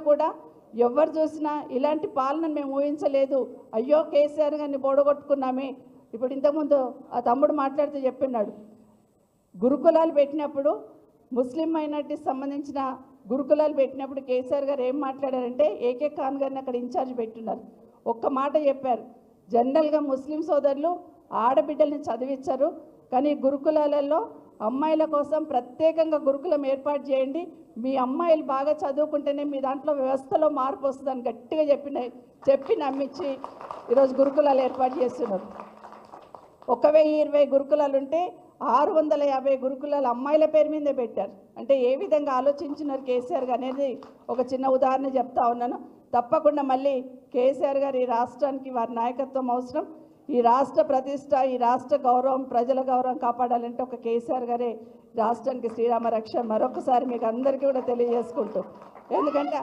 కూడా ఎవరు చూసినా ఇలాంటి పాలనను మేము ఊహించలేదు, అయ్యో కేసీఆర్ గారిని బోడగొట్టుకున్నామే. ఇప్పుడు ఇంతకుముందు ఆ తమ్ముడు మాట్లాడుతూ చెప్పినాడు, గురుకులాలు పెట్టినప్పుడు ముస్లిం మైనార్టీకి సంబంధించిన గురుకులాలు పెట్టినప్పుడు కేసీఆర్ గారు ఏం మాట్లాడారంటే ఏకే ఖాన్ గారిని అక్కడ ఇన్ఛార్జ్ పెట్టున్నారు. ఒక్క మాట చెప్పారు, జనరల్గా ముస్లిం సోదరులు ఆడబిడ్డల్ని చదివించరు, కానీ గురుకులాలలో అమ్మాయిల కోసం ప్రత్యేకంగా గురుకులం ఏర్పాటు చేయండి, మీ అమ్మాయిలు బాగా చదువుకుంటేనే మీ దాంట్లో వ్యవస్థలో మార్పు వస్తుందని గట్టిగా చెప్పి నమ్మించి ఈరోజు గురుకులాలు ఏర్పాటు చేస్తున్నారు. 1020 గురుకులాలు ఉంటే 650 గురుకులాలు అమ్మాయిల పేరు మీదే పెట్టారు. అంటే ఏ విధంగా ఆలోచించినారు కేసీఆర్ గారు అనేది ఒక చిన్న ఉదాహరణ చెప్తా ఉన్నాను. తప్పకుండా మళ్ళీ కేసీఆర్ గారు ఈ రాష్ట్రానికి వారి నాయకత్వం అవసరం. ఈ రాష్ట్ర ప్రతిష్ట, ఈ రాష్ట్ర గౌరవం, ప్రజల గౌరవం కాపాడాలంటే ఒక కేసీఆర్ గారే రాష్ట్రానికి శ్రీరామ రక్ష. మరొకసారి మీకు అందరికీ కూడా తెలియజేసుకుంటూ, ఎందుకంటే